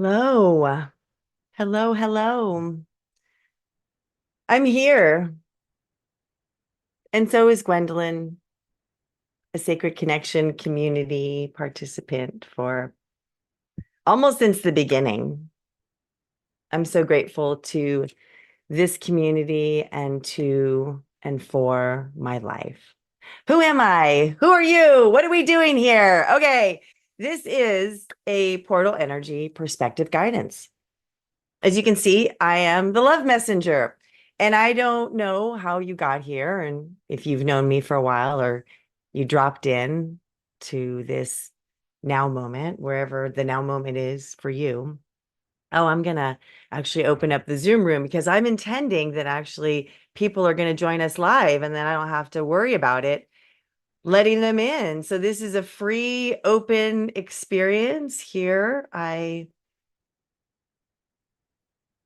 Hello. Hello, hello. I'm here. And so is Gwendolyn, a Sacred Connection community participant for almost since the beginning. I'm so grateful to this community and for my life. Who am I? Who are you? What are we doing here? Okay, this is a portal energy perspective guidance. As you can see, I am the love messenger. And I don't know how you got here and if you've known me for a while or you dropped in to this now moment, wherever the now moment is for you. Oh, I'm going to actually open up the Zoom room because I'm intending that actually people are going to join us live and then I don't have to worry about it letting them in. So this is a free, open experience here.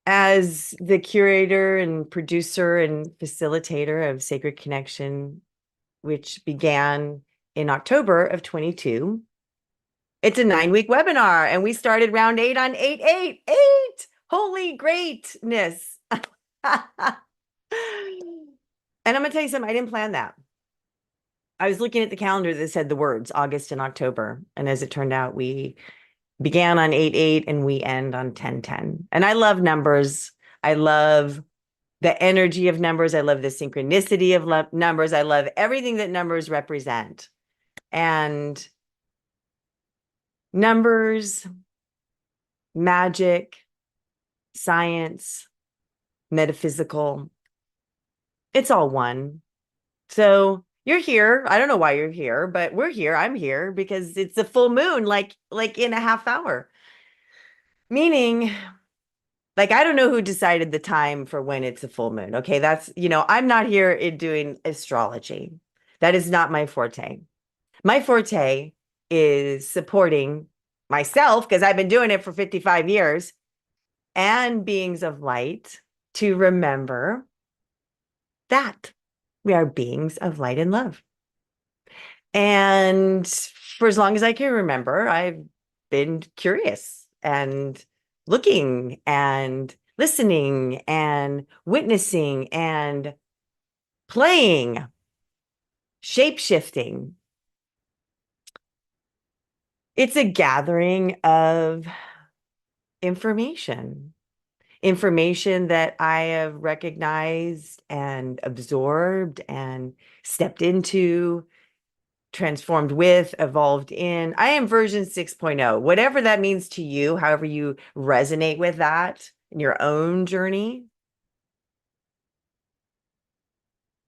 As the curator and producer and facilitator of Sacred Connection, which began in October of 22. It's a 9-week webinar, and we started round 8 on 888. Holy greatness. And I'm going to tell you something, I didn't plan that. I was looking at the calendar that said the words August and October. And as it turned out, we began on 8-8 and we end on 10-10. And I love numbers. I love the energy of numbers. I love the synchronicity of numbers. I love everything that numbers represent. And numbers, magic, science, metaphysical, it's all one. So you're here. I don't know why you're here, but we're here. I'm here because it's a full moon, like in a half hour. Meaning, like, I don't know who decided the time for when it's a full moon. Okay. I'm not here in doing astrology. That is not my forte. My forte is supporting myself because I've been doing it for 55 years and beings of light to remember that we are beings of light and love. And for as long as I can remember, I've been curious and looking and listening and witnessing and playing, shape shifting. It's a gathering of information, information that I have recognized and absorbed and stepped into, transformed with, evolved in. I am version 6.0, whatever that means to you, however you resonate with that in your own journey.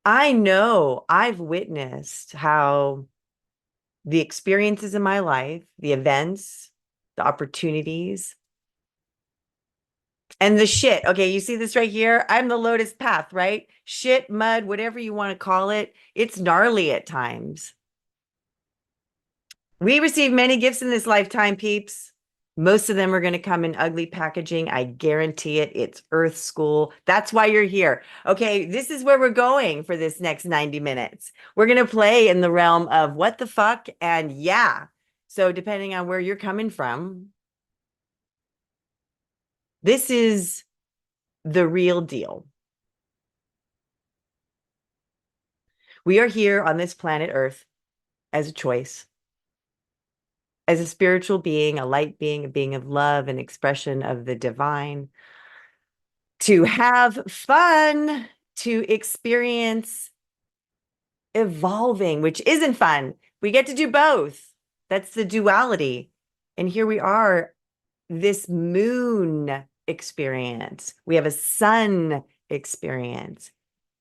I know I've witnessed how the experiences in my life, the events, the opportunities, and the shit. Okay, you see this right here? I'm the lotus path, right? Shit, mud, whatever you want to call it. It's gnarly at times. We receive many gifts in this lifetime, peeps. Most of them are going to come in ugly packaging. I guarantee it. It's Earth School. That's why you're here. Okay, this is where we're going for this next 90 minutes. We're going to play in the realm of what the fuck and yeah. So depending on where you're coming from, this is the real deal. We are here on this planet Earth as a choice, as a spiritual being, a light being, a being of love, an expression of the divine, to have fun, to experience evolving, which isn't fun. We get to do both. That's the duality. And here we are, this moon experience. We have a sun experience,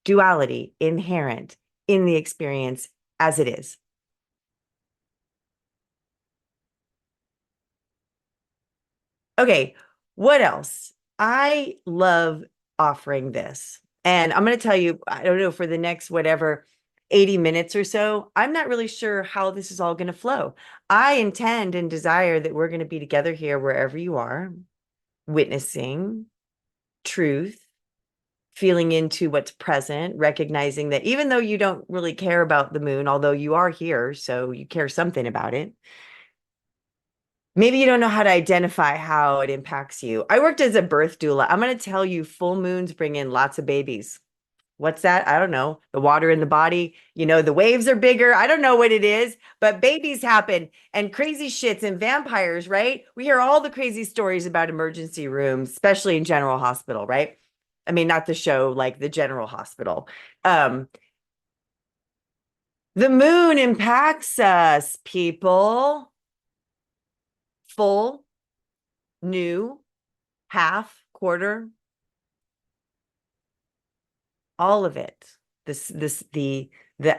duality inherent in the experience as it is. Okay, what else? I love offering this. And I'm going to tell you, I don't know, for the next whatever 80 minutes or so, I'm not really sure how this is all going to flow. I intend and desire that we're going to be together here wherever you are, witnessing truth, feeling into what's present, recognizing that even though you don't really care about the moon, although you are here, so you care something about it, Maybe you don't know how to identify how it impacts you. I worked as a birth doula. I'm going to tell you, full moons bring in lots of babies. What's that? I don't know. The water in the body, the waves are bigger. I don't know what it is, but babies happen and crazy shits and vampires, right? We hear all the crazy stories about emergency rooms, especially in General Hospital, right? I mean, not the show, like the General Hospital. Um, the moon impacts us, people. Full, new, half, quarter, all of it. The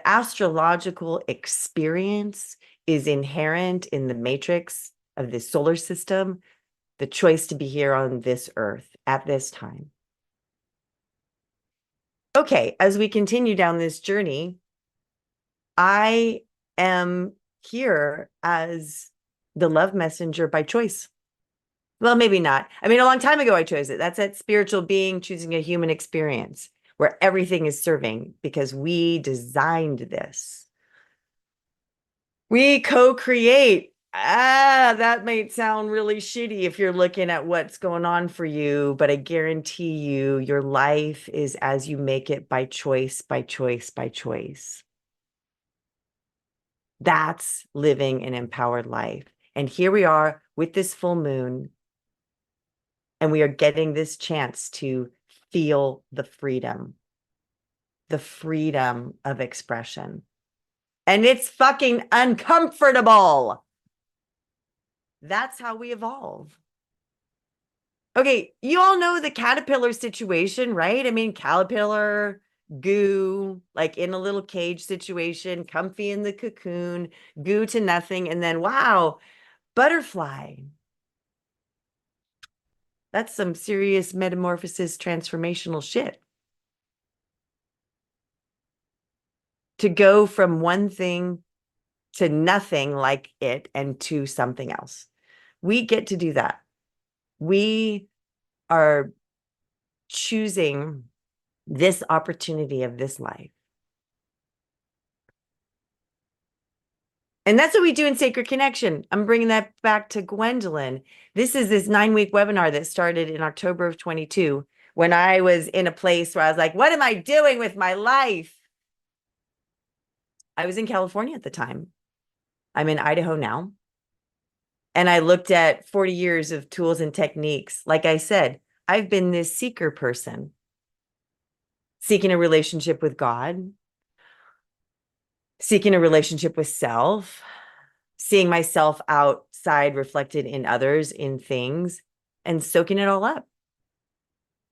astrological experience is inherent in the matrix of the solar system, the choice to be here on this earth at this time. Okay, as we continue down this journey, I am here as the love messenger by choice. Well, maybe not. I mean, a long time ago, I chose it. That's that spiritual being choosing a human experience where everything is serving because we designed this. We co-create. That might sound really shitty if you're looking at what's going on for you, but I guarantee you, your life is as you make it by choice, by choice, by choice. That's living an empowered life. And here we are with this full moon, and we are getting this chance to feel the freedom of expression. And it's fucking uncomfortable. That's how we evolve. Okay, you all know the caterpillar situation, right? I mean, caterpillar, goo, like in a little cage situation, comfy in the cocoon, goo to nothing, and then wow, butterfly. That's some serious metamorphosis transformational shit. To go from one thing to nothing like it and to something else. We get to do that. We are choosing this opportunity of this life. And that's what we do in Sacred Connection. I'm bringing that back to Gwendolyn. This is this 9-week webinar that started in October of 22 when I was in a place where I was like, what am I doing with my life? I was in California at the time. I'm in Idaho now. And I looked at 40 years of tools and techniques. Like I said, I've been this seeker person, seeking a relationship with God, seeking a relationship with self, seeing myself outside reflected in others, in things, and soaking it all up.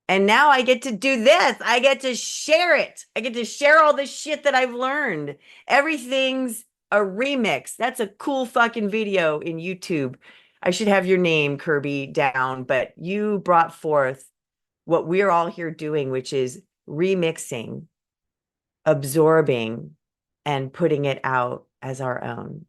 And now I get to do this. I get to share it. I get to share all the shit that I've learned. Everything's a remix. That's a cool fucking video in YouTube. I should have your name, Kirby, down, but you brought forth what we're all here doing, which is remixing, absorbing, and putting it out as our own.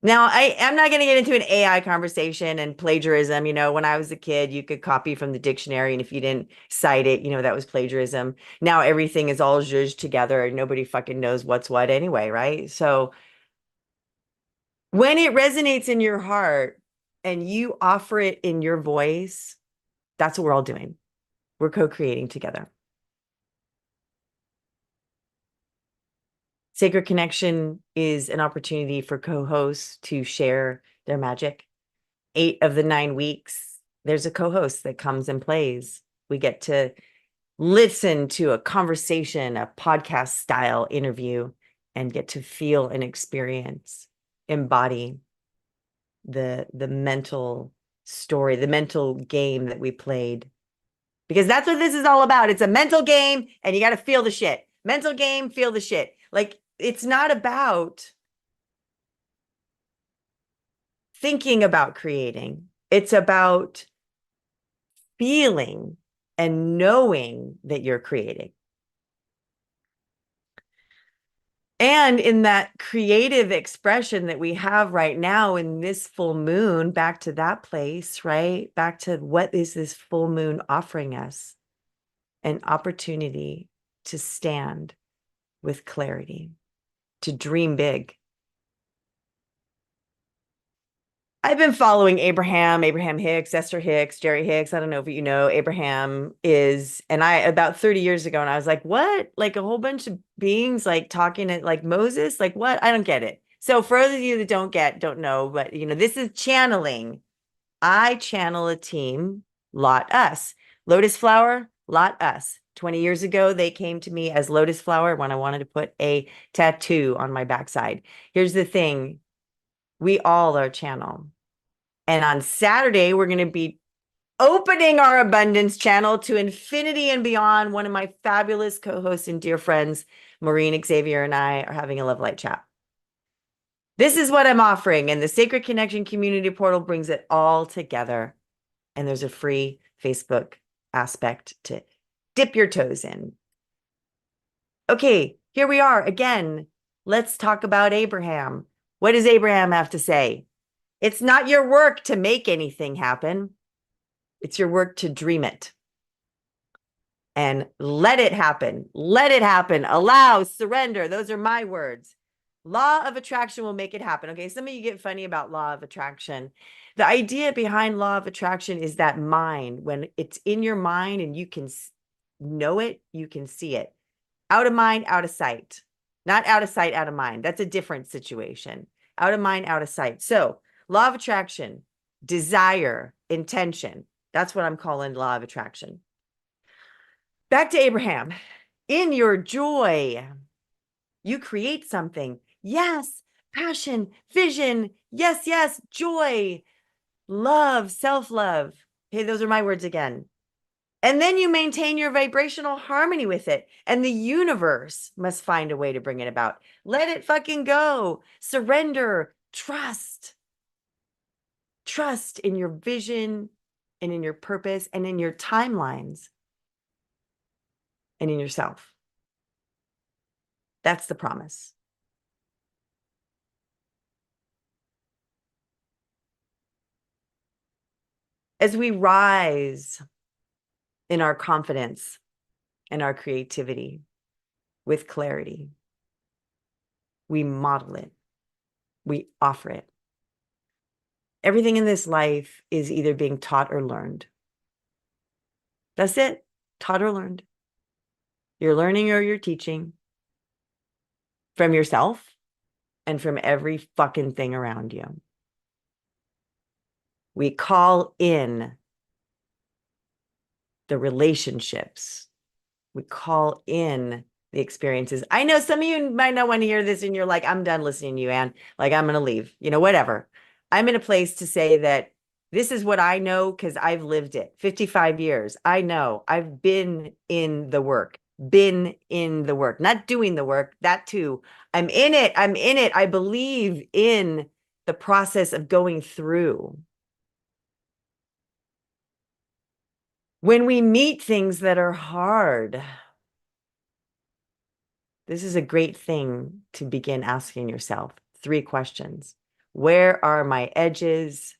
Now, I'm not going to get into an AI conversation and plagiarism. When I was a kid, you could copy from the dictionary, and if you didn't cite it, that was plagiarism. Now everything is all zhuzhed together and nobody fucking knows what's what anyway, right? So when it resonates in your heart and you offer it in your voice, that's what we're all doing. We're co-creating together. Sacred Connection is an opportunity for co-hosts to share their magic. 8 of the 9 weeks, there's a co-host that comes and plays. We get to listen to a conversation, a podcast style interview, and get to feel and experience, embody the mental story, the mental game that we played. Because that's what this is all about. It's a mental game, and you got to feel the shit. Mental game, feel the shit. Like, it's not about thinking about creating. It's about feeling and knowing that you're creating. And in that creative expression that we have right now in this full moon, back to that place, right? Back to what is this full moon offering us? An opportunity to stand with clarity, to dream big. I've been following Abraham Hicks, Esther Hicks, Jerry Hicks. I don't know if you know, Abraham is, and I about 30 years ago, and I was like, what? Like a whole bunch of beings like talking at like Moses? Like what? I don't get it. So for those of you that don't know, but this is channeling. I channel a team, lot us. Lotus flower, lot us. 20 years ago, they came to me as Lotus flower when I wanted to put a tattoo on my backside. Here's the thing. We all are channel. And on Saturday, we're going to be opening our abundance channel to infinity and beyond. One of my fabulous co-hosts and dear friends, Maureen, Xavier, and I are having a love light chat. This is what I'm offering, and the Sacred Connection Community Portal brings it all together. And there's a free Facebook aspect to dip your toes in. Okay, here we are again. Let's talk about Abraham. What does Abraham have to say? It's not your work to make anything happen. It's your work to dream it. And let it happen. Let it happen. Allow, surrender. Those are my words. Law of attraction will make it happen. Okay, some of you get funny about law of attraction. The idea behind law of attraction is that mind, when it's in your mind and you can know it, you can see it. Out of mind, out of sight. Not out of sight, out of mind. That's a different situation. Out of mind, out of sight. So law of attraction, desire, intention. That's what I'm calling law of attraction. Back to Abraham. In your joy, you create something. Yes, passion, vision. Yes, yes, joy, love, self-love. Hey, those are my words again. And then you maintain your vibrational harmony with it. And the universe must find a way to bring it about. Let it fucking go. Surrender. Trust. Trust in your vision and in your purpose and in your timelines and in yourself. That's the promise. As we rise in our confidence and our creativity with clarity, we model it, we offer it. Everything in this life is either being taught or learned. That's it, taught or learned. You're learning or you're teaching from yourself and from every fucking thing around you. We call in the relationships. We call in the experiences. I know some of you might not want to hear this and you're like, I'm done listening to you, Anne. Like, I'm going to leave, whatever. I'm in a place to say that this is what I know because I've lived it. 55 years. I know. I've been in the work, not doing the work, that too. I'm in it. I believe in the process of going through. When we meet things that are hard, this is a great thing to begin asking yourself 3 questions. Where are my edges?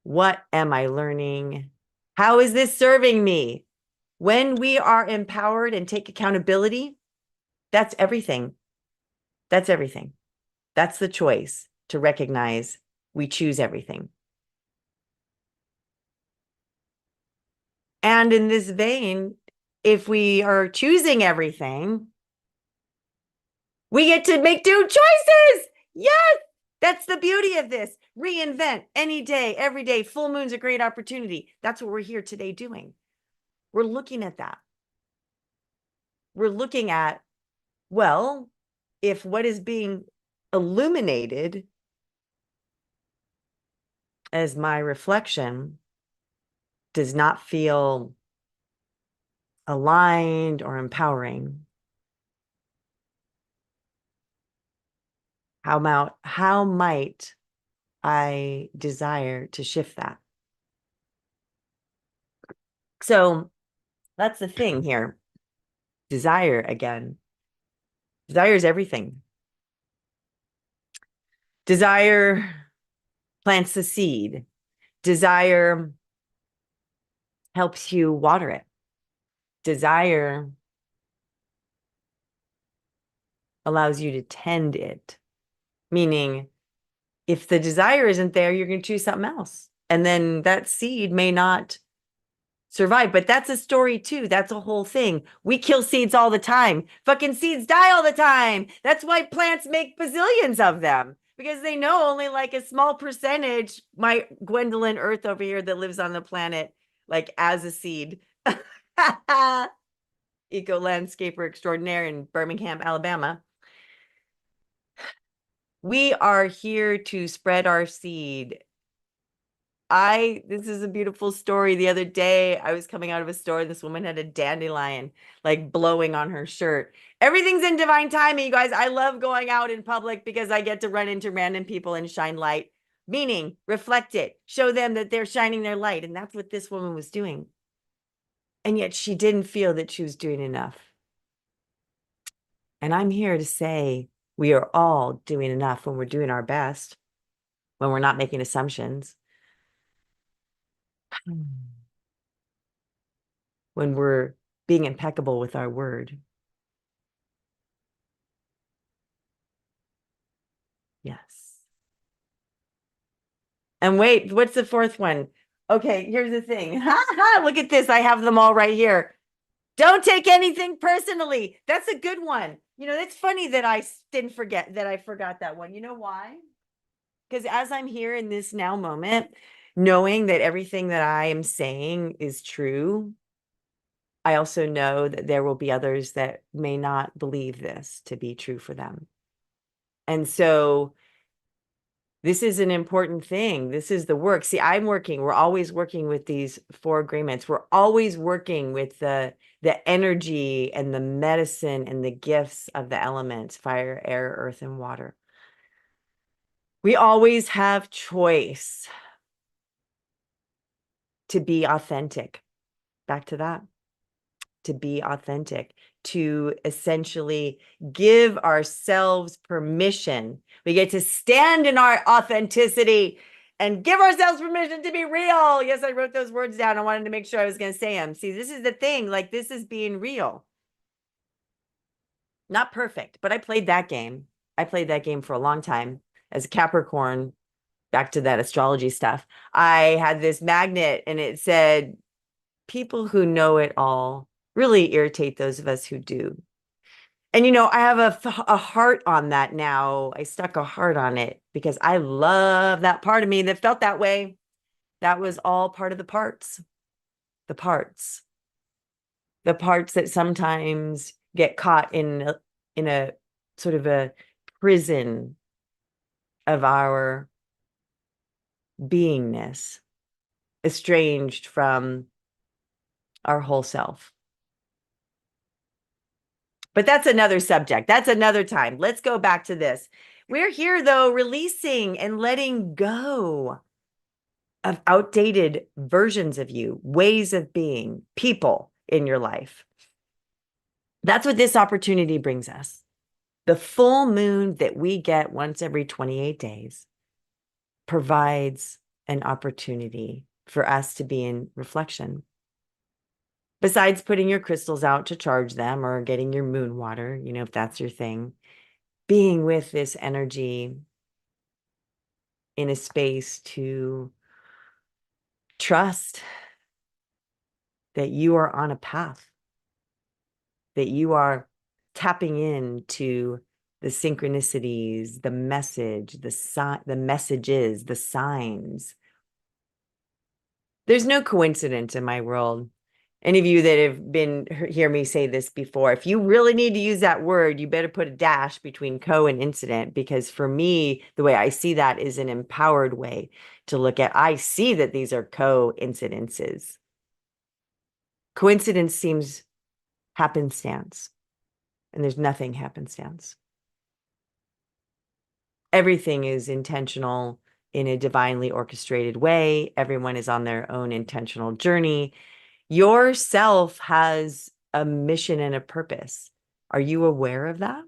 What am I learning? How is this serving me? When we are empowered and take accountability, that's everything. That's everything. That's the choice to recognize we choose everything. And in this vein, if we are choosing everything, we get to make 2 choices. Yes, that's the beauty of this. Reinvent any day, every day. Full moon's a great opportunity. That's what we're here today doing. We're looking at that. We're looking at, well, if what is being illuminated as my reflection does not feel aligned or empowering, how might I desire to shift that? So that's the thing here. Desire again. Desire is everything. Desire plants the seed. Desire helps you water it. Desire allows you to tend it, meaning if the desire isn't there, you're going to choose something else. And then that seed may not survive. But that's a story too. That's a whole thing. We kill seeds all the time. Fucking seeds die all the time. That's why plants make bazillions of them, because they know only like a small percentage, my Gwendolyn Earth over here that lives on the planet, like as a seed. Eco landscaper extraordinaire in Birmingham, Alabama. We are here to spread our seed. This is a beautiful story. The other day, I was coming out of a store. This woman had a dandelion like blowing on her shirt. Everything's in divine timing, you guys. I love going out in public because I get to run into random people and shine light, meaning reflect it, show them that they're shining their light. And that's what this woman was doing. And yet she didn't feel that she was doing enough. And I'm here to say we are all doing enough when we're doing our best, when we're not making assumptions, when we're being impeccable with our word. Yes. And wait, what's the fourth one? Okay, here's the thing. Look at this. I have them all right here. Don't take anything personally. That's a good one. You know, it's funny that I didn't forget that I forgot that one. You know why? Because as I'm here in this now moment, knowing that everything that I am saying is true, I also know that there will be others that may not believe this to be true for them. And so this is an important thing. This is the work. See, we're always working with these 4 agreements. We're always working with the energy and the medicine and the gifts of the elements, fire, air, earth, and water. We always have choice to be authentic. Back to that. To be authentic, to essentially give ourselves permission. We get to stand in our authenticity and give ourselves permission to be real. Yes, I wrote those words down. I wanted to make sure I was going to say them. See, this is the thing. Like, this is being real. Not perfect, but I played that game. I played that game for a long time as a Capricorn. Back to that astrology stuff. I had this magnet and it said, people who know it all really irritate those of us who do. And, you know, I have a heart on that now. I stuck a heart on it because I love that part of me that felt that way. That was all part of the parts, the parts, the parts that sometimes get caught in a sort of a prison of our beingness, estranged from our whole self. But that's another subject. That's another time. Let's go back to this. We're here, though, releasing and letting go of outdated versions of you, ways of being, people in your life. That's what this opportunity brings us. The full moon that we get once every 28 days provides an opportunity for us to be in reflection. Besides putting your crystals out to charge them or getting your moon water, you know, if that's your thing, being with this energy in a space to trust that you are on a path, that you are tapping into the synchronicities, the message, the messages, the signs. There's no coincidence in my world. Any of you that have been hear me say this before, if you really need to use that word, you better put a dash between co and incident, because for me, the way I see that is an empowered way to look at. I see that these are coincidences. Coincidence seems happenstance, and there's nothing happenstance. Everything is intentional in a divinely orchestrated way. Everyone is on their own intentional journey. Your self has a mission and a purpose. Are you aware of that?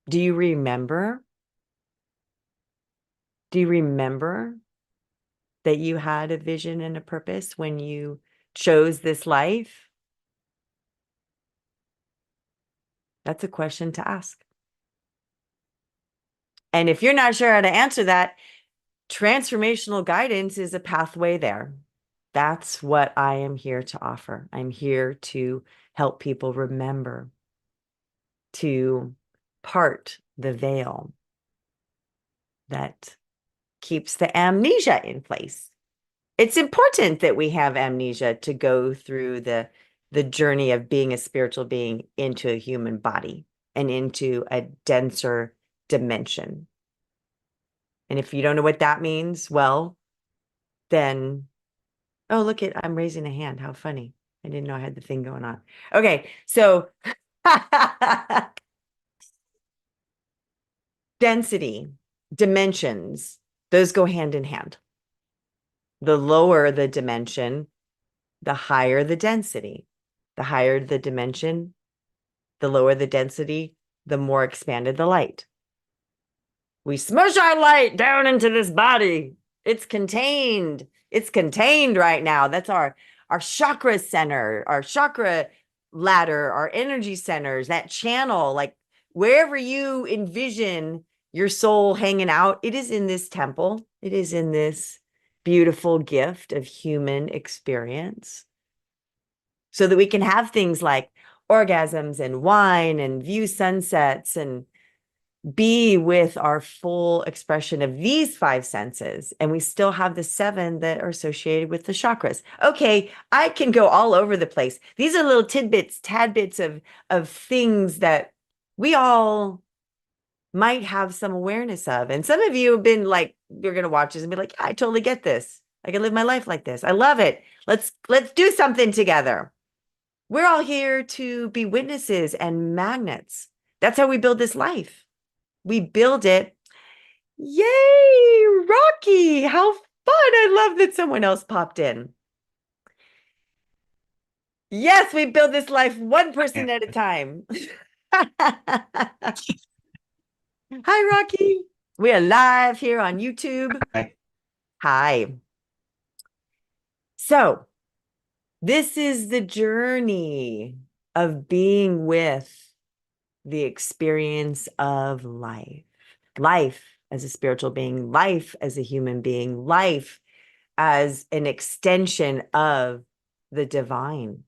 Do you remember? Do you remember that you had a vision and a purpose when you chose this life? That's a question to ask. And if you're not sure how to answer that, transformational guidance is a pathway there. That's what I am here to offer. I'm here to help people remember to part the veil that keeps the amnesia in place. It's important that we have amnesia to go through the journey of being a spiritual being into a human body and into a denser dimension. And if you don't know what that means, well, then, oh, look at, I'm raising a hand. How funny. I didn't know I had the thing going on. Okay, so density, dimensions, those go hand in hand. The lower the dimension, the higher the density. The higher the dimension, the lower the density, the more expanded the light. We smush our light down into this body. It's contained. It's contained right now. That's our chakra center, our chakra ladder, our energy centers, that channel, like wherever you envision your soul hanging out, it is in this temple. It is in this beautiful gift of human experience, so that we can have things like orgasms and wine and view sunsets and be with our full expression of these five senses. And we still have the seven that are associated with the chakras. Okay, I can go all over the place. These are little tidbits, tad bits of things that we all might have some awareness of. And some of you have been like, you're going to watch this and be like, yeah, I totally get this. I can live my life like this. I love it. Let's do something together. We're all here to be witnesses and magnets. That's how we build this life. We build it. Yay, Rocky. How fun. I love that someone else popped in. Yes, we build this life one person at a time. Hi, Rocky. We are live here on YouTube. Hi. Hi. So, this is the journey of being with the experience of life. Life as a spiritual being, life as a human being, life as an extension of the divine.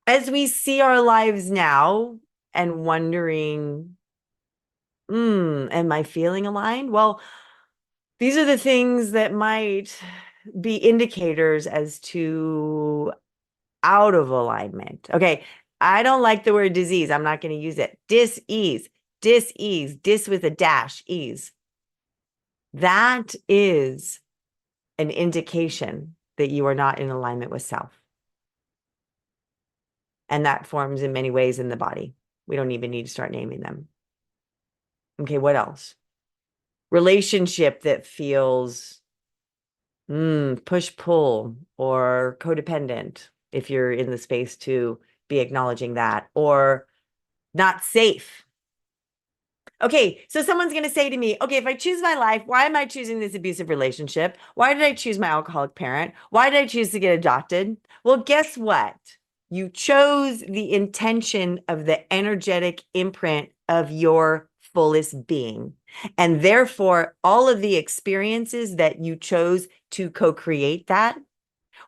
As we see our lives now and wondering, am I feeling aligned? Well, these are the things that might be indicators as to out of alignment. Okay, I don't like the word disease. I'm not going to use it. Dis-ease, dis with a dash, ease. That is an indication that you are not in alignment with self. And that forms in many ways in the body. We don't even need to start naming them. Okay, what else? Relationship that feels push-pull or codependent, if you're in the space to be acknowledging that, or not safe. Okay, so someone's going to say to me, okay, if I choose my life, why am I choosing this abusive relationship? Why did I choose my alcoholic parent? Why did I choose to get adopted? Well, guess what? You chose the intention of the energetic imprint of your fullest being. And therefore, all of the experiences that you chose to co-create that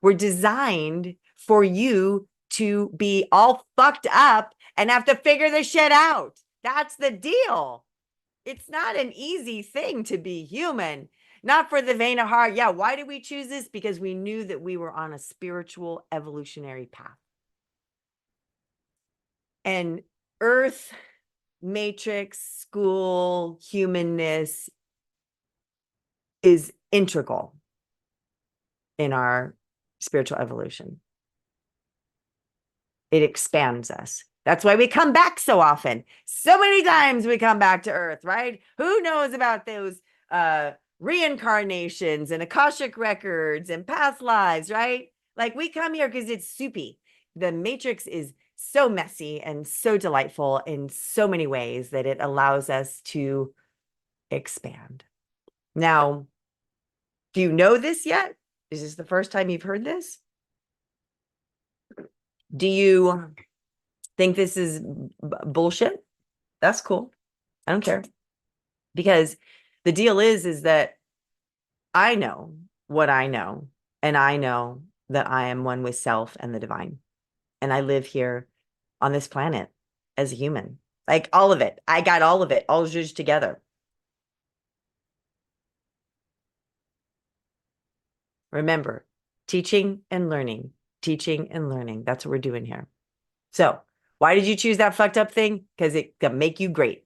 were designed for you to be all fucked up and have to figure this shit out. That's the deal. It's not an easy thing to be human. Not for the vain of heart. Yeah, why did we choose this? Because we knew that we were on a spiritual evolutionary path. And Earth, matrix, school, humanness is integral in our spiritual evolution. It expands us. That's why we come back so often. So many times we come back to Earth, right? Who knows about those reincarnations and Akashic records and past lives, right? Like we come here because it's soupy. The matrix is so messy and so delightful in so many ways that it allows us to expand. Now, do you know this yet? Is this the first time you've heard this? Do you think this is bullshit, that's cool. I don't care. Because the deal is that I know what I know, and I know that I am one with self and the divine. And I live here on this planet as a human. Like all of it. I got all of it, all zhuzhed together. Remember, teaching and learning, teaching and learning. That's what we're doing here. So why did you choose that fucked up thing? Because it can make you great.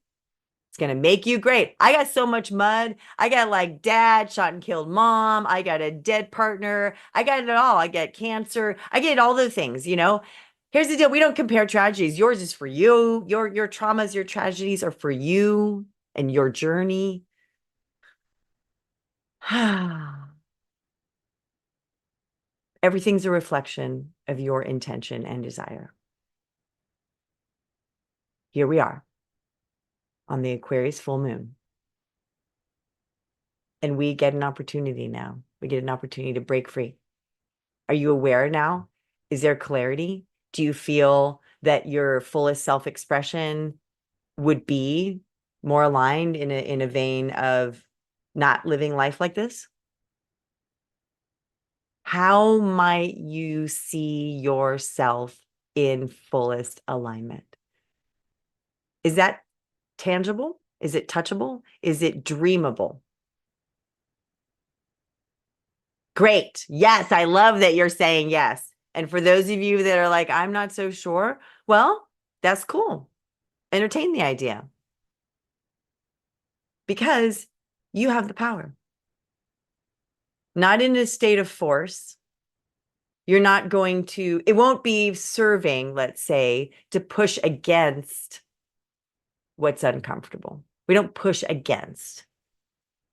It's going to make you great. I got so much mud. I got like dad shot and killed mom. I got a dead partner. I got it all. I get cancer. I get all the things, you know. Here's the deal. We don't compare tragedies. Yours is for you. Your traumas, your tragedies are for you and your journey. Everything's a reflection of your intention and desire. Here we are on the Aquarius full moon. And we get an opportunity now. We get an opportunity to break free. Are you aware now? Is there clarity? Do you feel that your fullest self-expression would be more aligned in a vein of not living life like this? How might you see yourself in fullest alignment? Is that tangible? Is it touchable? Is it dreamable? Great. Yes, I love that you're saying yes. And for those of you that are like, I'm not so sure, well, that's cool. Entertain the idea because you have the power. Not in a state of force. You're not going to, it won't be serving, let's say, to push against what's uncomfortable. We don't push against.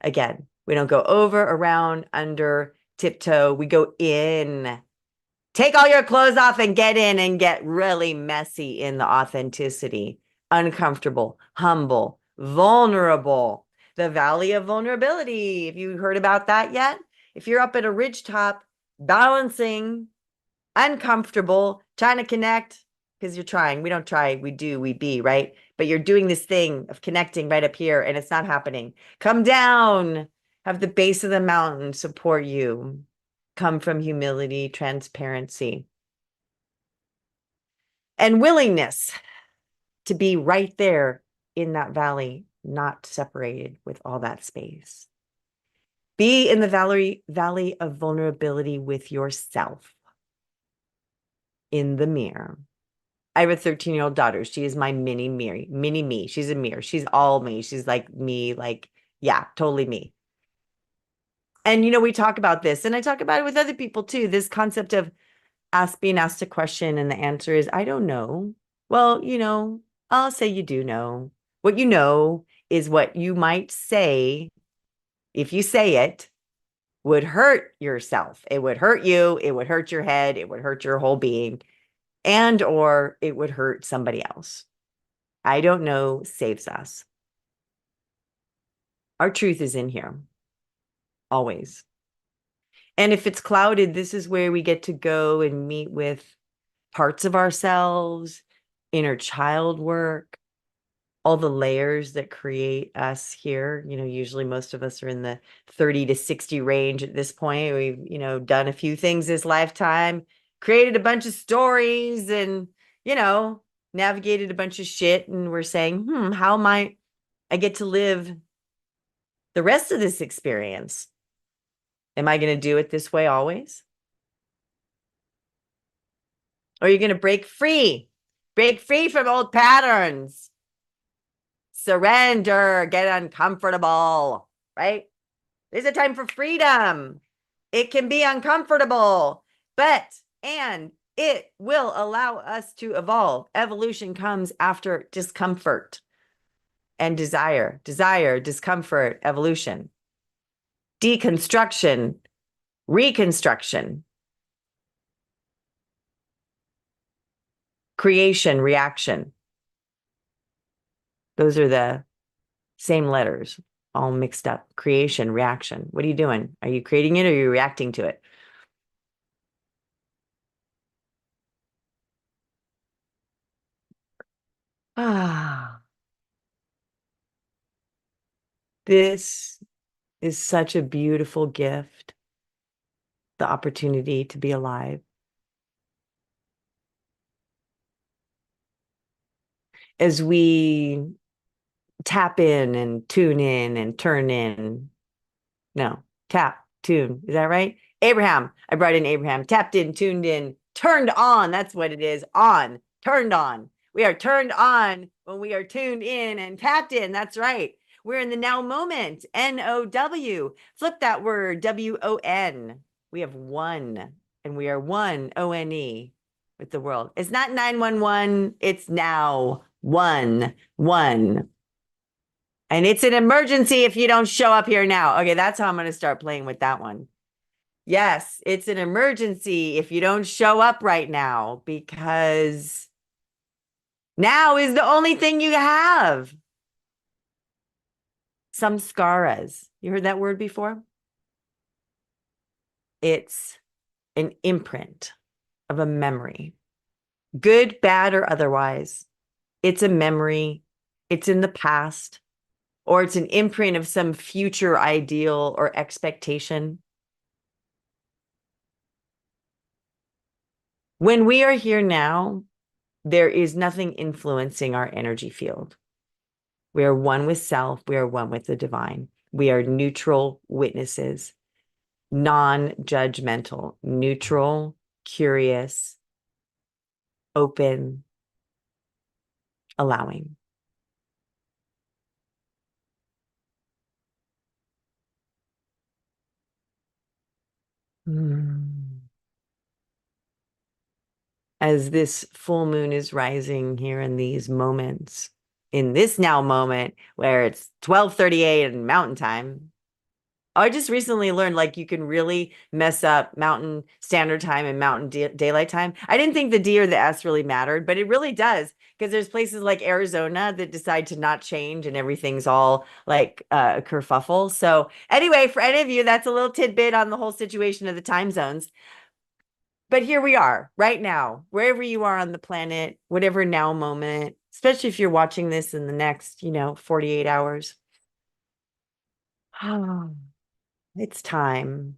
Again, we don't go over, around, under, tiptoe. We go in. Take all your clothes off and get in and get really messy in the authenticity. Uncomfortable, humble, vulnerable. The valley of vulnerability. Have you heard about that yet? If you're up at a ridge top, balancing, uncomfortable, trying to connect, because you're trying. We don't try, we do, we be, right? But you're doing this thing of connecting right up here and it's not happening. Come down. Have the base of the mountain support you. Come from humility, transparency, and willingness to be right there in that valley, not separated with all that space. Be in the valley of vulnerability with yourself in the mirror. I have a 13-year-old daughter. She is my mini me. She's a mirror. She's all me. She's like me, like, yeah, totally me. And, you know, we talk about this and I talk about it with other people too. This concept of being asked a question and the answer is, I don't know. Well, you know, I'll say you do know. What you know is what you might say if you say it would hurt yourself. It would hurt you. It would hurt your head. It would hurt your whole being. And or it would hurt somebody else. I don't know saves us. Our truth is in here. Always. And if it's clouded, this is where we get to go and meet with parts of ourselves, inner child work, all the layers that create us here. You know, usually most of us are in the 30 to 60 range at this point. We've, you know, done a few things this lifetime, created a bunch of stories and, you know, navigated a bunch of shit. And we're saying, how might I get to live the rest of this experience? Am I going to do it this way always? Or are you going to break free from old patterns? Surrender, get uncomfortable, right? There's a time for freedom. It can be uncomfortable, and it will allow us to evolve. Evolution comes after discomfort and desire, discomfort, evolution, deconstruction, reconstruction, creation, reaction. Those are the same letters, all mixed up. Creation, reaction. What are you doing? Are you creating it or are you reacting to it? Ah, this is such a beautiful gift, the opportunity to be alive. As we tap in and tune in and turn in, no, tap, tune. Is that right? Abraham. I brought in Abraham. Tapped in, tuned in, turned on. That's what it is. On, turned on. We are turned on when we are tuned in and tapped in. That's right. We're in the now moment. NOW. Flip that word. WON. We have one, and we are one, ONE, with the world. It's not 911. It's now one, one. And it's an emergency if you don't show up here now. Okay, that's how I'm going to start playing with that one. Yes, it's an emergency if you don't show up right now, because now is the only thing you have. Samskaras. You heard that word before? It's an imprint of a memory, good, bad, or otherwise. It's a memory. It's in the past, or it's an imprint of some future ideal or expectation. When we are here now, there is nothing influencing our energy field. We are one with self. We are one with the divine. We are neutral witnesses, non-judgmental, neutral, curious, open, allowing. As this full moon is rising here in these moments, in this now moment where it's 12:38 in mountain time. I just recently learned, like, you can really mess up Mountain Standard Time and Mountain Daylight Time. I didn't think the D or the S really mattered, but it really does, because there's places like Arizona that decide to not change and everything's all like a kerfuffle. So anyway, for any of you, that's a little tidbit on the whole situation of the time zones. But here we are right now, wherever you are on the planet, whatever now moment, especially if you're watching this in the next, 48 hours. It's time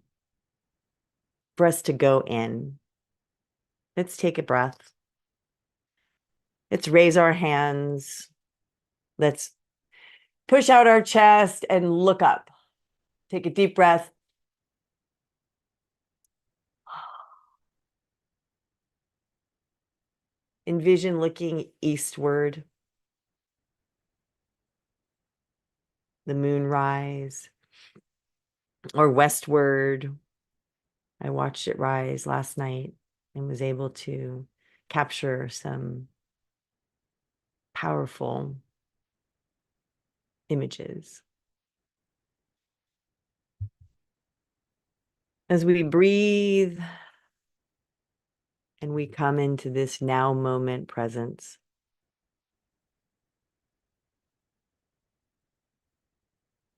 for us to go in. Let's take a breath. Let's raise our hands. Let's push out our chest and look up. Take a deep breath. Envision looking eastward, the moon rise, or westward. I watched it rise last night and was able to capture some powerful images. As we breathe and we come into this now moment presence,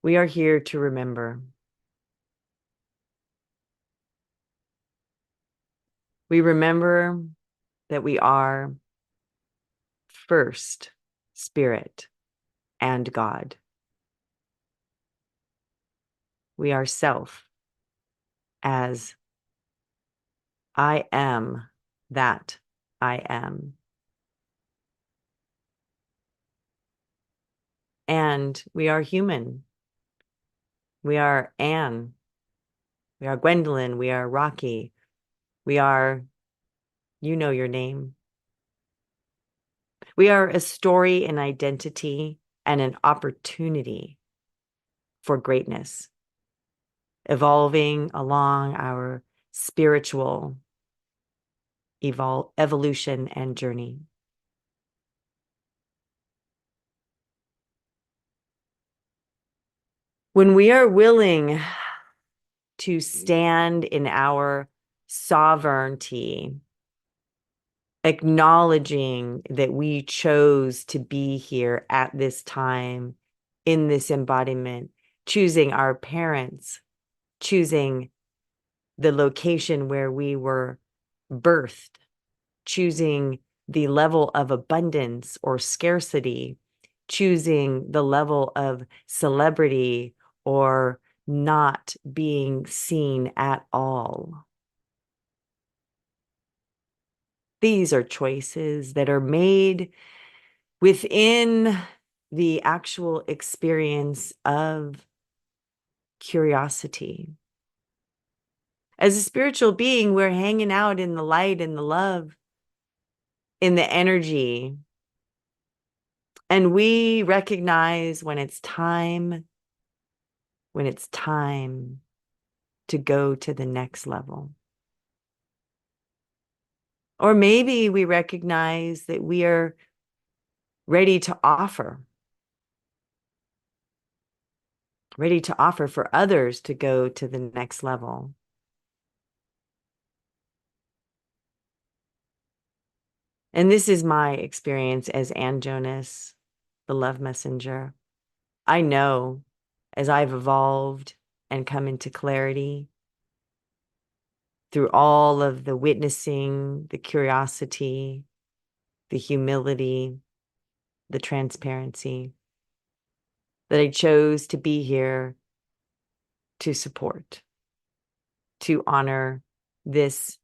we are here to remember. We remember that we are first spirit and God. We are self as I am that I am. And we are human. We are Anne. We are Gwendolyn. We are Rocky. We are, you know your name. We are a story, an identity, and an opportunity for greatness, evolving along our spiritual evolution and journey. When we are willing to stand in our sovereignty, acknowledging that we chose to be here at this time, in this embodiment, choosing our parents, choosing the location where we were birthed, choosing the level of abundance or scarcity, choosing the level of celebrity or not being seen at all. These are choices that are made within the actual experience of curiosity. As a spiritual being, we're hanging out in the light and the love, in the energy. And we recognize when it's time to go to the next level. Or maybe we recognize that we are ready to offer for others to go to the next level. And this is my experience as Jonas, the love messenger. I know as I've evolved and come into clarity through all of the witnessing, the curiosity, the humility, the transparency, that I chose to be here to support, to honor this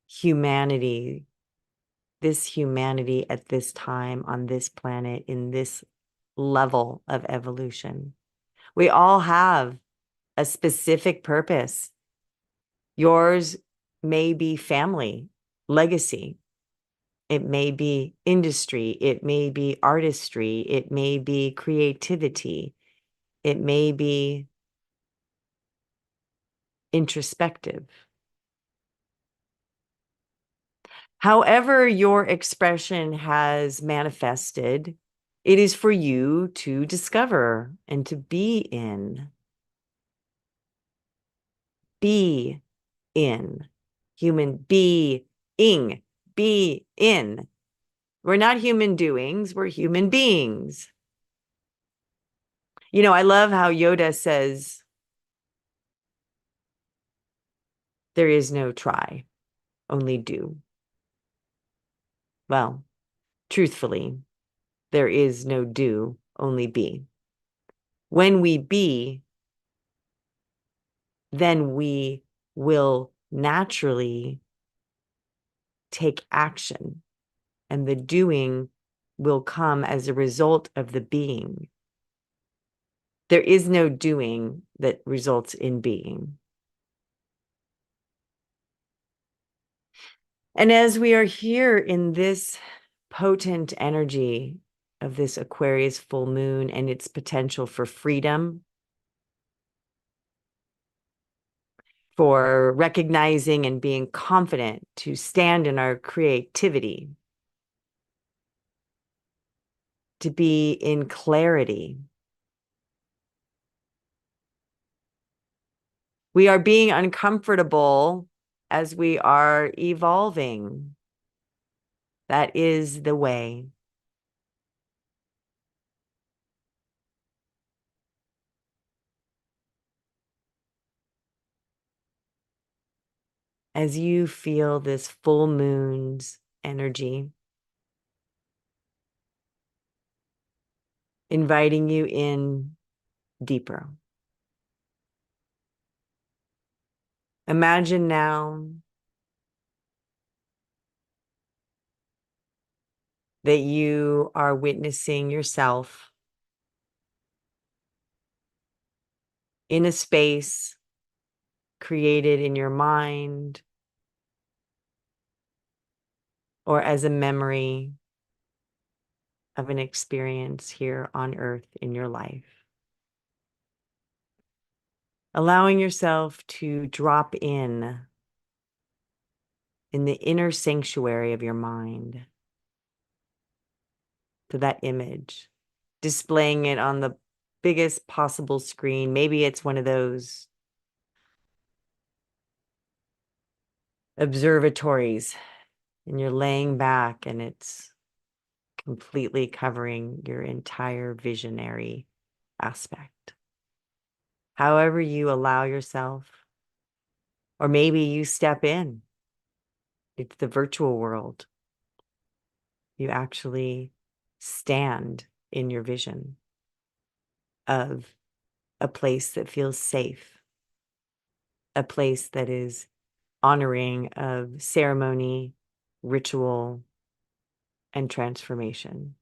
humanity at this time on this planet in this level of evolution. We all have a specific purpose. Yours may be family, legacy. It may be industry. It may be artistry. It may be creativity. It may be introspective. However your expression has manifested, it is for you to discover and to be in. Be in. Human being. Be in. We're not human doings, we're human beings. You know, I love how Yoda says, there is no try, only do. Well, truthfully, there is no do, only be. When we be, then we will naturally take action, and the doing will come as a result of the being. There is no doing that results in being. And as we are here in this potent energy of this Aquarius full moon and its potential for freedom, for recognizing and being confident to stand in our creativity, to be in clarity. We are being uncomfortable as we are evolving. That is the way. As you feel this full moon's energy, inviting you in deeper. Imagine now that you are witnessing yourself in a space created in your mind or as a memory of an experience here on earth in your life. Allowing yourself to drop in the inner sanctuary of your mind to that image, displaying it on the biggest possible screen. Maybe it's one of those observatories and you're laying back and it's completely covering your entire visionary aspect. However you allow yourself, or maybe you step in. It's the virtual world. You actually stand in your vision of a place that feels safe, a place that is honoring of ceremony, ritual, and transformation.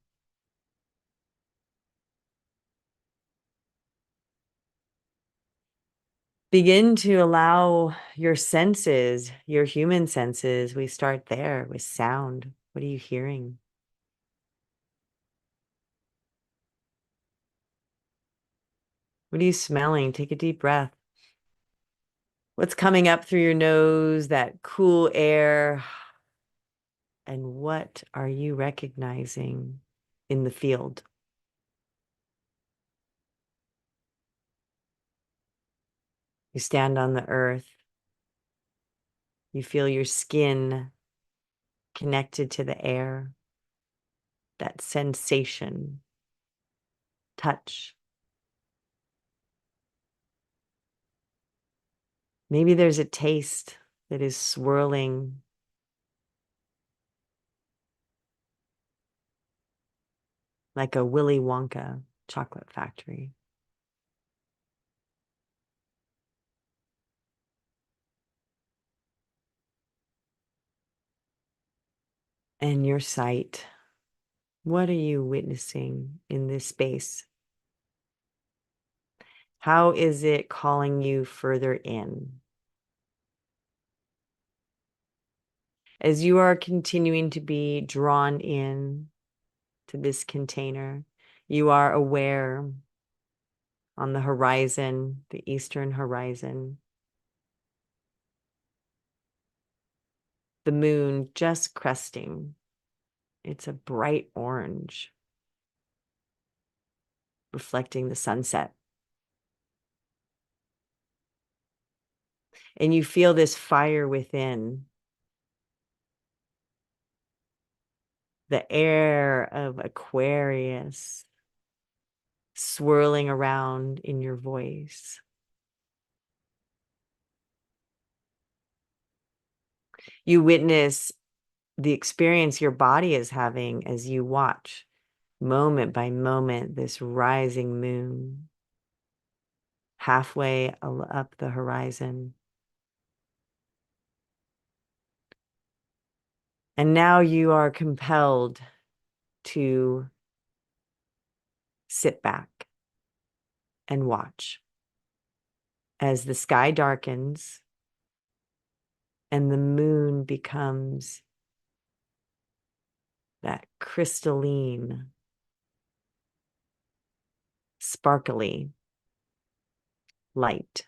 Begin to allow your senses, your human senses. We start there with sound. What are you hearing? What are you smelling? Take a deep breath. What's coming up through your nose, that cool air? And what are you recognizing in the field? You stand on the earth. You feel your skin connected to the air, that sensation, touch. Maybe there's a taste that is swirling, like a Willy Wonka chocolate factory. And your sight, what are you witnessing in this space? How is it calling you further in? As you are continuing to be drawn in to this container, you are aware on the horizon, the eastern horizon, the moon just cresting. It's a bright orange, reflecting the sunset. And you feel this fire within, the air of Aquarius swirling around in your voice. You witness the experience your body is having as you watch moment by moment this rising moon halfway up the horizon. And now you are compelled to sit back and watch as the sky darkens and the moon becomes that crystalline, sparkly light.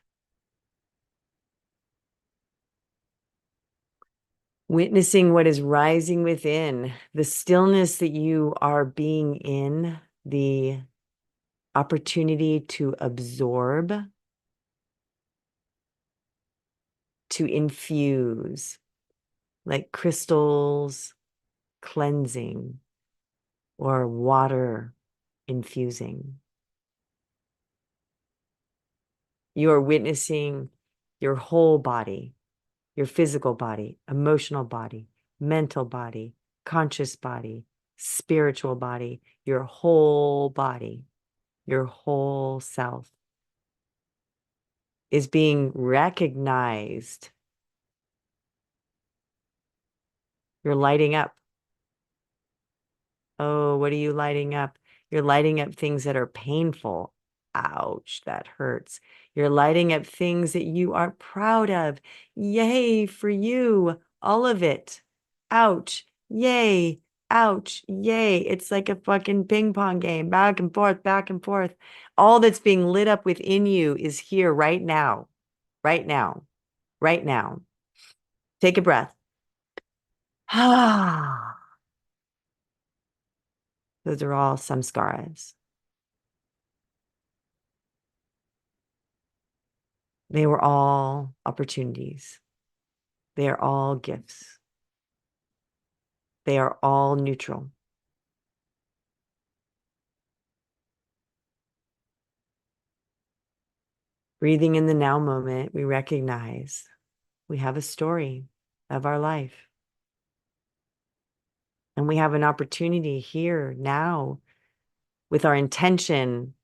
Witnessing what is rising within, the stillness that you are being in, the opportunity to absorb, to infuse, like crystals cleansing or water infusing. You are witnessing your whole body, your physical body, emotional body, mental body, conscious body, spiritual body, your whole body, your whole self is being recognized. You're lighting up. Oh, what are you lighting up? You're lighting up things that are painful. Ouch, that hurts. You're lighting up things that you are proud of. Yay for you, all of it. Ouch, yay, ouch, yay. It's like a fucking ping pong game, back and forth, back and forth. All that's being lit up within you is here right now, right now, right now. Take a breath. Ah, those are all samskaras. They were all opportunities. They are all gifts. They are all neutral. Breathing in the now moment, we recognize we have a story of our life. And we have an opportunity here now with our intention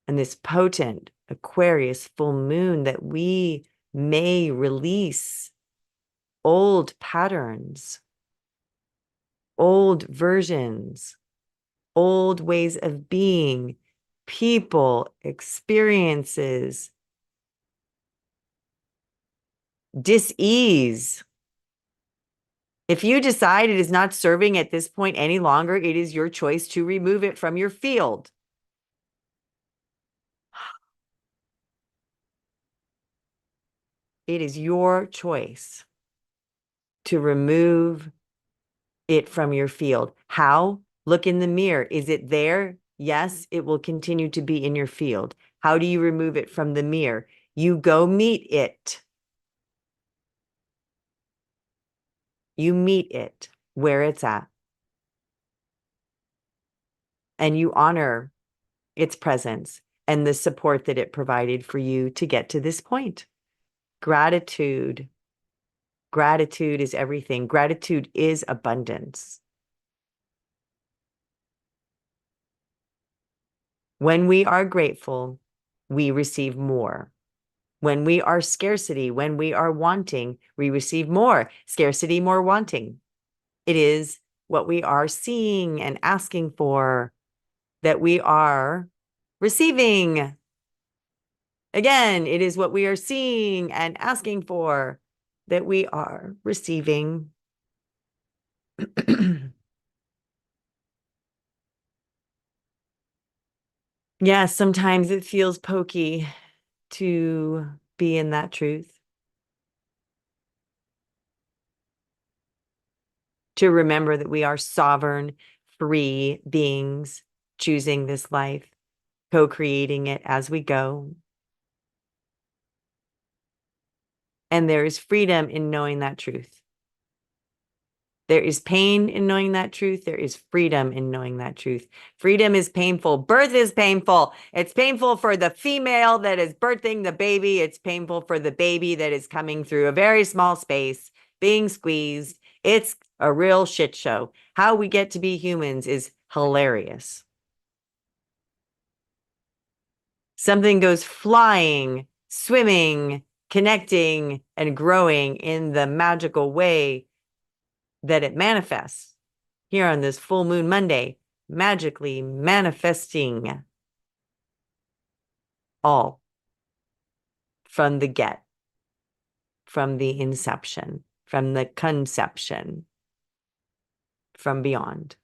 and this potent Aquarius full moon that we may release old patterns, old versions, old ways of being, people, experiences, dis-ease. If you decide it is not serving at this point any longer, it is your choice to remove it from your field. It is your choice to remove it from your field. How? Look in the mirror. Is it there? Yes, it will continue to be in your field. How do you remove it from the mirror? You go meet it. You meet it where it's at. And you honor its presence and the support that it provided for you to get to this point. Gratitude. Gratitude is everything. Gratitude is abundance. When we are grateful, we receive more. When we are scarcity, when we are wanting, we receive more. Scarcity, more wanting. It is what we are seeing and asking for that we are receiving. Again, it is what we are seeing and asking for that we are receiving. Yeah, sometimes it feels pokey to be in that truth, to remember that we are sovereign, free beings choosing this life, co-creating it as we go. And there is freedom in knowing that truth. There is pain in knowing that truth. There is freedom in knowing that truth. Freedom is painful. Birth is painful. It's painful for the female that is birthing the baby. It's painful for the baby that is coming through a very small space, being squeezed. It's a real shit show. How we get to be humans is hilarious. Something goes flying, swimming, connecting, and growing in the magical way that it manifests here on this full moon Monday, magically manifesting all from the get, from the inception, from the conception, from beyond.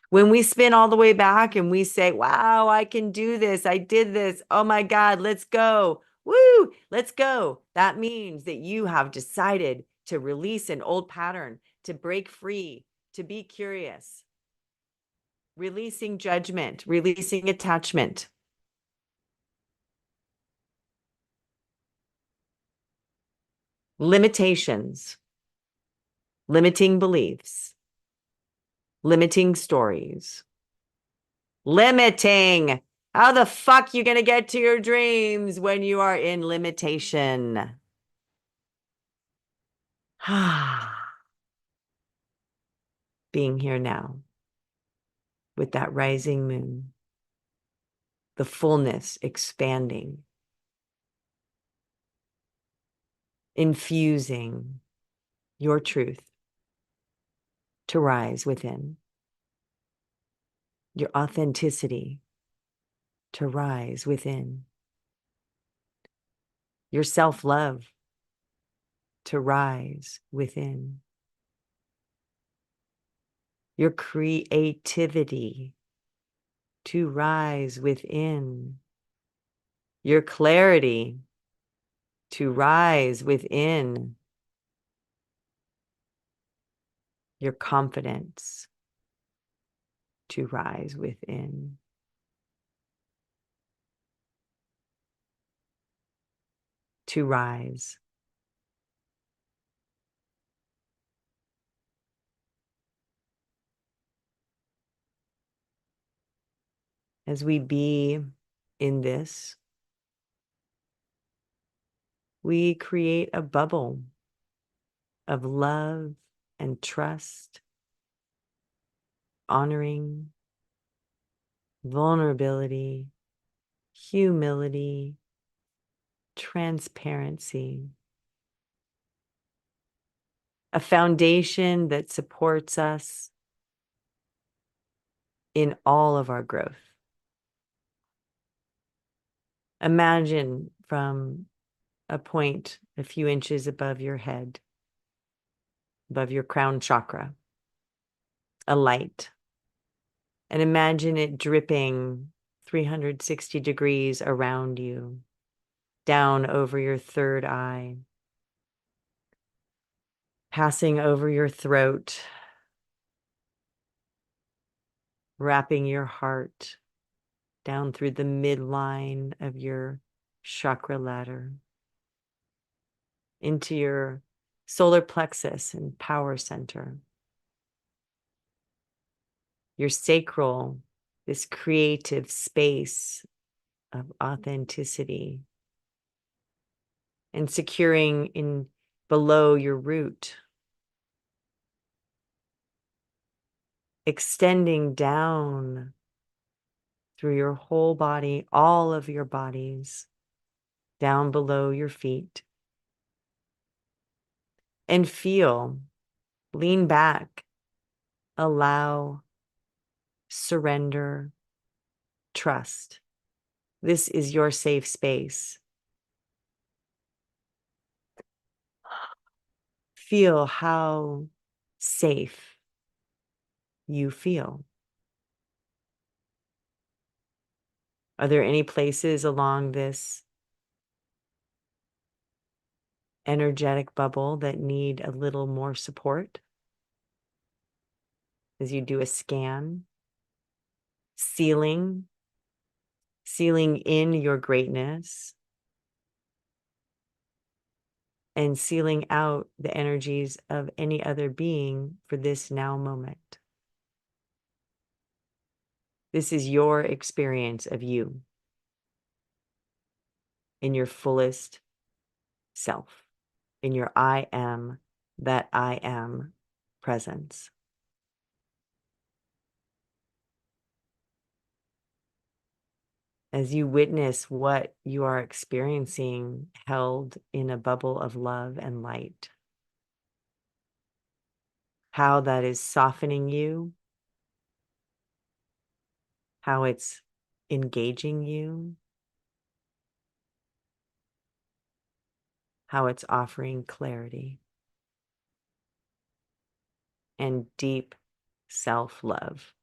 When we spin all the way back and we say, wow, I can do this. I did this. Oh my God, let's go. Woo, let's go. That means that you have decided to release an old pattern, to break free, to be curious, releasing judgment, releasing attachment. Limitations, limiting beliefs, limiting stories, limiting. How the fuck you gonna get to your dreams when you are in limitation? Being here now with that rising moon, the fullness expanding, infusing your truth to rise within, your authenticity to rise within, your self-love to rise within, your creativity to rise within, your clarity to rise within, your confidence to rise within. To rise. As we be in this, we create a bubble of love and trust, honoring, vulnerability, humility, transparency, a foundation that supports us in all of our growth. Imagine from a point a few inches above your head, above your crown chakra, a light, and imagine it dripping 360 degrees around you, down over your third eye, passing over your throat, wrapping your heart down through the midline of your chakra ladder, into your solar plexus and power center, your sacral, this creative space of authenticity, and securing in below your root, extending down through your whole body, all of your bodies, down below your feet. And feel, lean back, allow, surrender, trust. This is your safe space. Feel how safe you feel. Are there any places along this energetic bubble that need a little more support? As you do a scan, sealing in your greatness, and sealing out the energies of any other being for this now moment. This is your experience of you in your fullest self, in your I am that I am presence. As you witness what you are experiencing held in a bubble of love and light, how that is softening you, how it's engaging you, how it's offering clarity and deep self-love.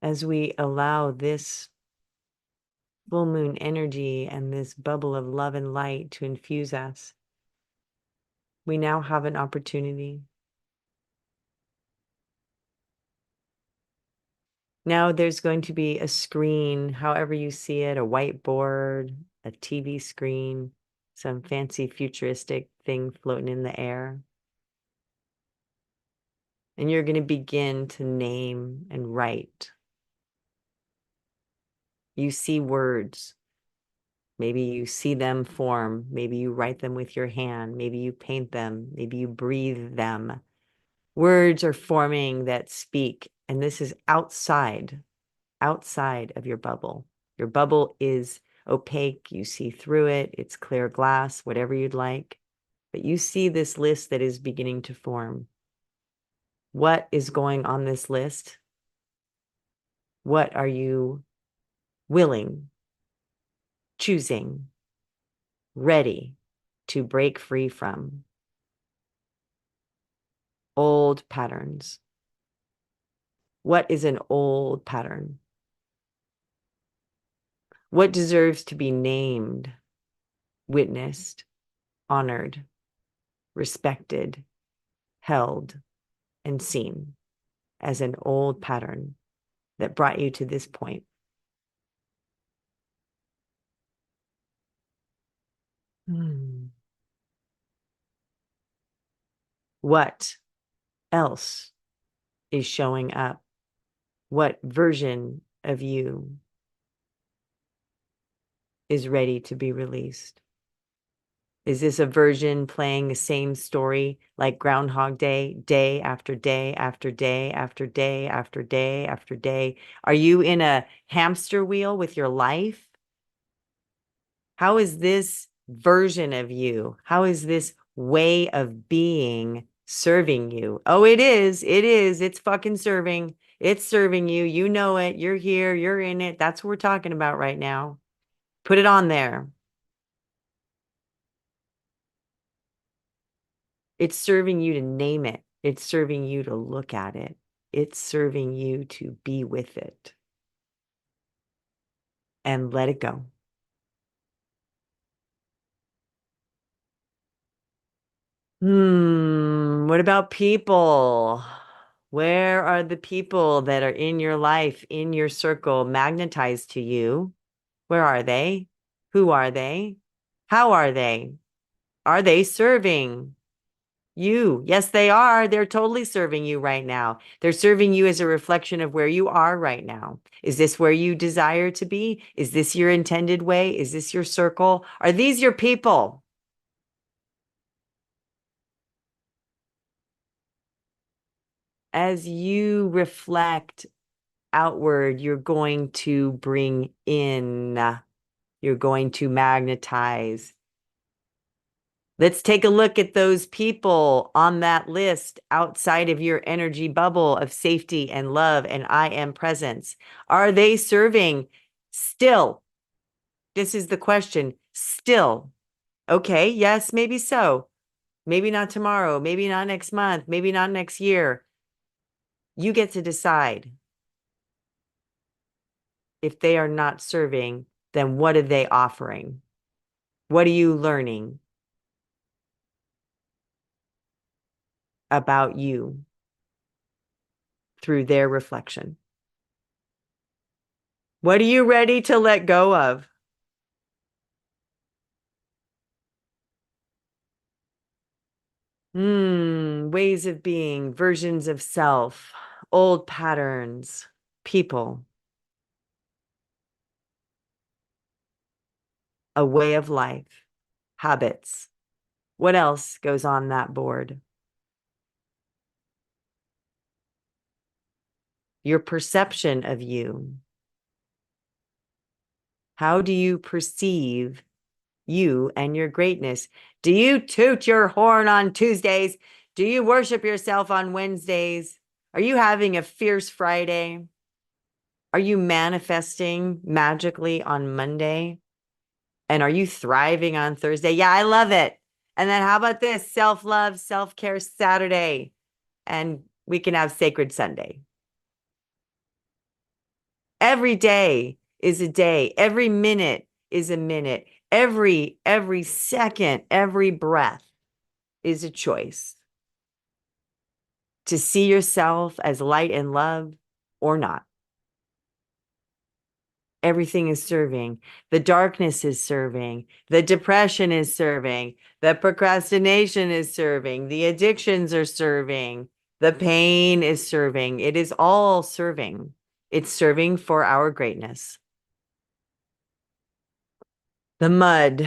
As we allow this full moon energy and this bubble of love and light to infuse us, we now have an opportunity. Now there's going to be a screen, however you see it, a whiteboard, a TV screen, some fancy futuristic thing floating in the air. And you're going to begin to name and write. You see words. Maybe you see them form. Maybe you write them with your hand. Maybe you paint them. Maybe you breathe them. Words are forming that speak. And this is outside of your bubble. Your bubble is opaque. You see through it. It's clear glass, whatever you'd like. But you see this list that is beginning to form. What is going on this list? What are you willing, choosing, ready to break free from? Old patterns. What is an old pattern? What deserves to be named, witnessed, honored, respected, held, and seen as an old pattern that brought you to this point? What else is showing up? What version of you is ready to be released? Is this a version playing the same story like Groundhog Day, day after day after day after day after day after day? Are you in a hamster wheel with your life? How is this version of you? How is this way of being serving you? Oh, it is. It is. It's fucking serving. It's serving you. You know it. You're here. You're in it. That's what we're talking about right now. Put it on there. It's serving you to name it. It's serving you to look at it. It's serving you to be with it and let it go. What about people? Where are the people that are in your life, in your circle, magnetized to you? Where are they? Who are they? How are they? Are they serving you? Yes, they are. They're totally serving you right now. They're serving you as a reflection of where you are right now. Is this where you desire to be? Is this your intended way? Is this your circle? Are these your people? As you reflect outward, you're going to bring in, you're going to magnetize. Let's take a look at those people on that list outside of your energy bubble of safety and love and I am presence. Are they serving still? This is the question. Still. Okay, yes, maybe so. Maybe not tomorrow, maybe not next month, maybe not next year. You get to decide. If they are not serving, then what are they offering? What are you learning about you through their reflection? What are you ready to let go of? Ways of being, versions of self, old patterns, people, a way of life, habits. What else goes on that board? Your perception of you. How do you perceive you and your greatness? Do you toot your horn on Tuesdays? Do you worship yourself on Wednesdays? Are you having a fierce Friday? Are you manifesting magically on Monday? And are you thriving on Thursday? Yeah, I love it. And then how about this? Self-love, self-care Saturday. And we can have sacred Sunday. Every day is a day. Every minute is a minute. Every second, every breath is a choice to see yourself as light and love or not. Everything is serving. The darkness is serving. The depression is serving. The procrastination is serving. The addictions are serving. The pain is serving. It is all serving. It's serving for our greatness. The mud,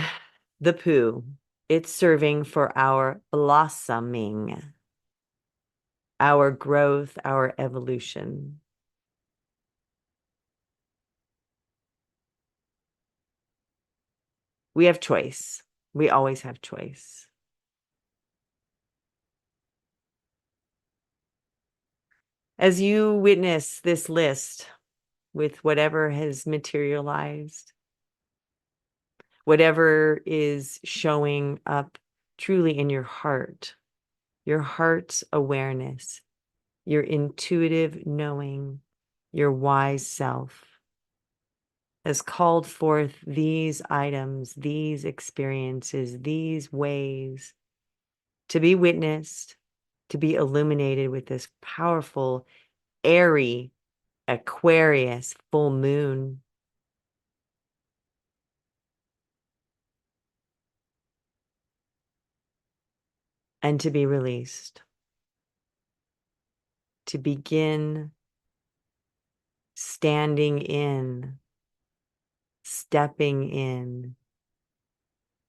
the poo, it's serving for our blossoming, our growth, our evolution. We have choice. We always have choice. As you witness this list with whatever has materialized, whatever is showing up truly in your heart's awareness, your intuitive knowing, your wise self has called forth these items, these experiences, these ways to be witnessed, to be illuminated with this powerful, airy Aquarius full moon. And to be released. to begin standing in, stepping in,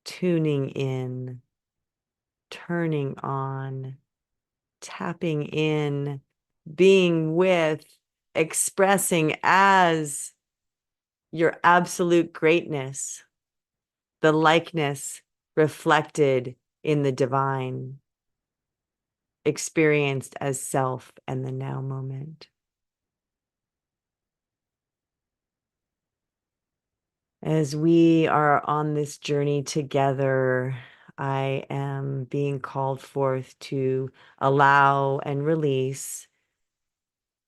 tuning in, turning on, tapping in, being with, expressing as your absolute greatness, the likeness reflected in the divine, experienced as self and the now moment. As we are on this journey together, I am being called forth to allow and release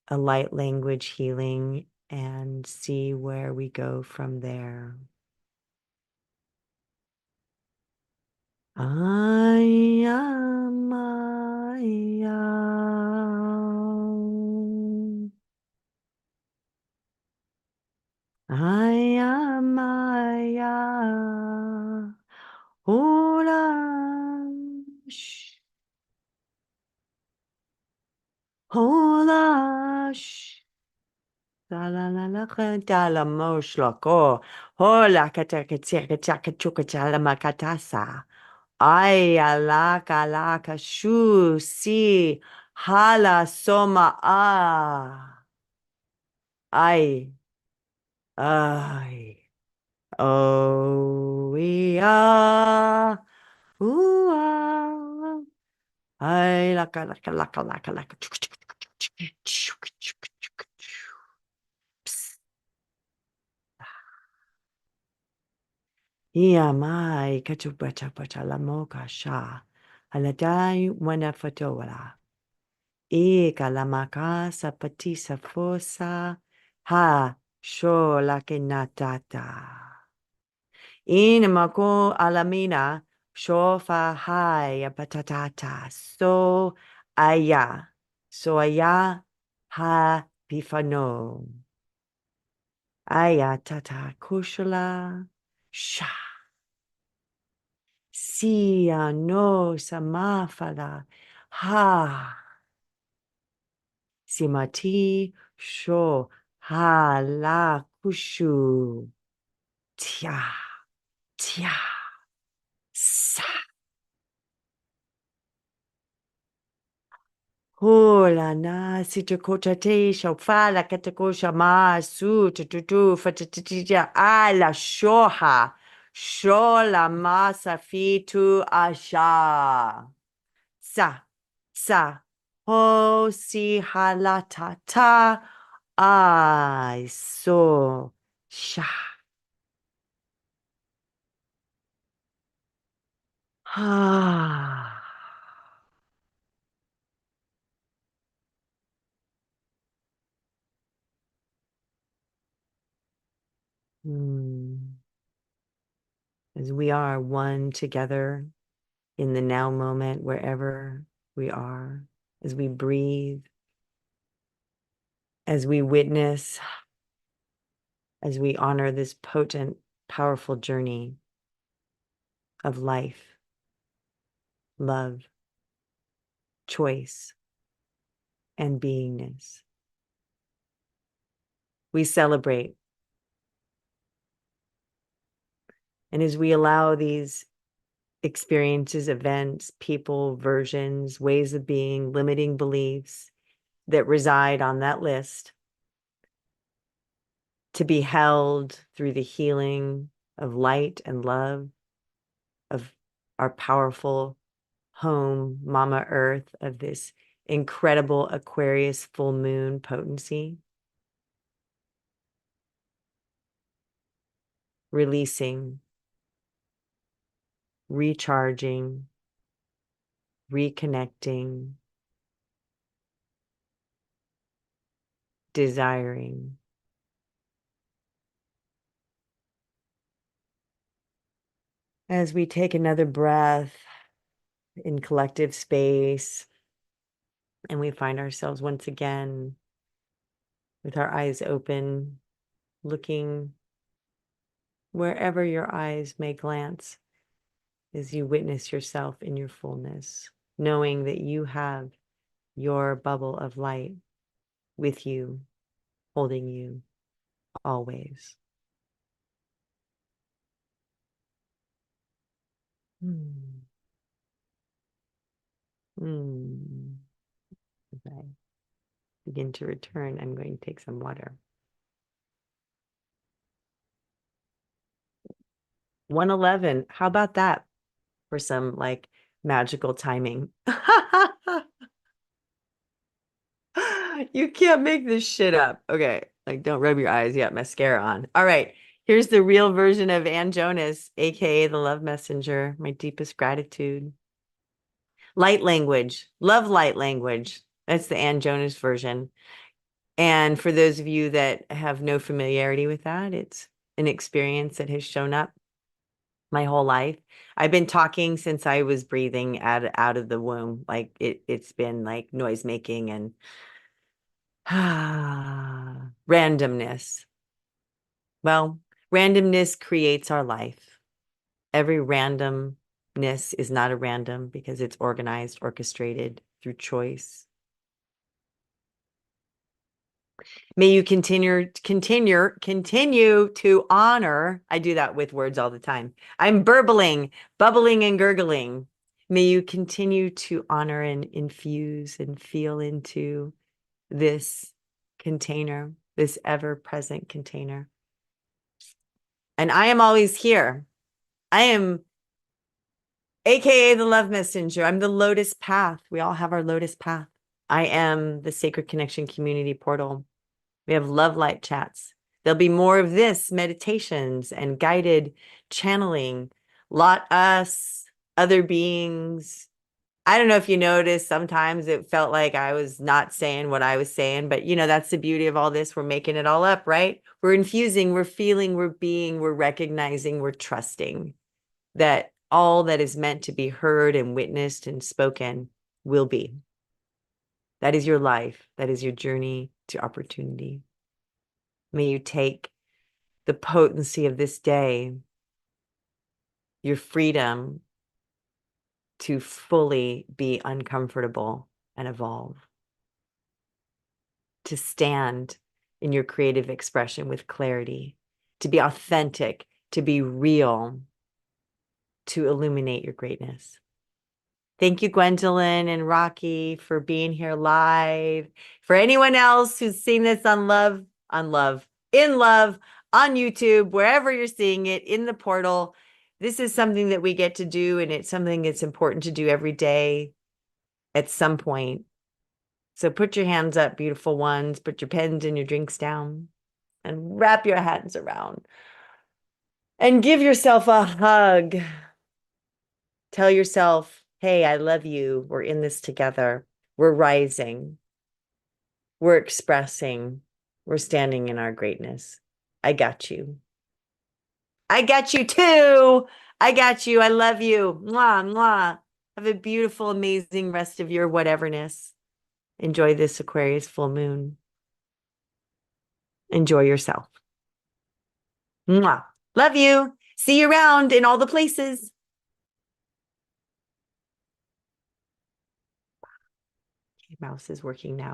a light language healing and see where we go from there. I am, I am. I am, I am. Hola, shh. Hola, shh. La la la la la la moshlako. Hola, katakatia chuka chala makatasa. Ay, alaka laka shu si hala soma ay ay oh yeah ooh ay laka iya mai kachupacha pacha la moka sha aladai wana fatola. E kalamaka sapatisa fosa ha sho la que natata. In mako alamina shofa hai patatata so aya ha pifano aya tata kushula sha sia no samafala ha Simati sho ha la kushu tia tia sa hola na sitakota te shofa la katakosha ma su tututu fatatija ala shoha shola masa fitu asha sa ho si halata ta I so sha. Ah. As we are one together in the now moment, wherever we are, as we breathe, as we witness, as we honor this potent, powerful journey of life, love, choice, and beingness. We celebrate. And as we allow these experiences, events, people, versions, ways of being, limiting beliefs that reside on that list to be held through the healing of light and love of our powerful home, Mama Earth, of this incredible Aquarius full moon potency. Releasing, recharging, reconnecting, desiring. As we take another breath in collective space, and we find ourselves once again with our eyes open, looking wherever your eyes may glance as you witness yourself in your fullness, knowing that you have your bubble of light with you, holding you always. Hmm. Hmm. As I begin to return, I'm going to take some water. 111. How about that for some like magical timing? You can't make this shit up. Okay. Like, don't rub your eyes. You got mascara on. All right. Here's the real version of Ann Jonas, aka the love messenger. My deepest gratitude. Light language. Love light language. That's the Ann Jonas version. And for those of you that have no familiarity with that, it's an experience that has shown up my whole life. I've been talking since I was breathing out of the womb. Like it's been like noise making and randomness. Well, randomness creates our life. Every randomness is not a random because it's organized, orchestrated through choice. May you continue to honor. I do that with words all the time. I'm burbling, bubbling and gurgling. May you continue to honor and infuse and feel into this container, this ever-present container. And I am always here. I am AKA the love messenger. I'm the lotus path. We all have our lotus path. I am the sacred connection community portal. We have love light chats. There'll be more of this, meditations and guided channeling. Lot us, other beings. I don't know if you noticed, sometimes it felt like I was not saying what I was saying, but that's the beauty of all this. We're making it all up, right? We're infusing, we're feeling, we're being, we're recognizing, we're trusting that all that is meant to be heard and witnessed and spoken will be. That is your life. That is your journey to opportunity. May you take the potency of this day, your freedom to fully be uncomfortable and evolve, to stand in your creative expression with clarity, to be authentic, to be real, to illuminate your greatness. Thank you, Gwendolyn and Rocky, for being here live. For anyone else who's seen this in love, on YouTube, wherever you're seeing it, in the portal, this is something that we get to do, and it's something that's important to do every day at some point. So put your hands up, beautiful ones, put your pens and your drinks down, and wrap your hands around. And give yourself a hug. Tell yourself, hey, I love you. We're in this together. We're rising. We're expressing. We're standing in our greatness. I got you. I got you too. I got you. I love you. Mwah, mwah. Have a beautiful, amazing rest of your whateverness. Enjoy this Aquarius full moon. Enjoy yourself. Mwah. Love you. See you around in all the places. Okay, mouse is working now.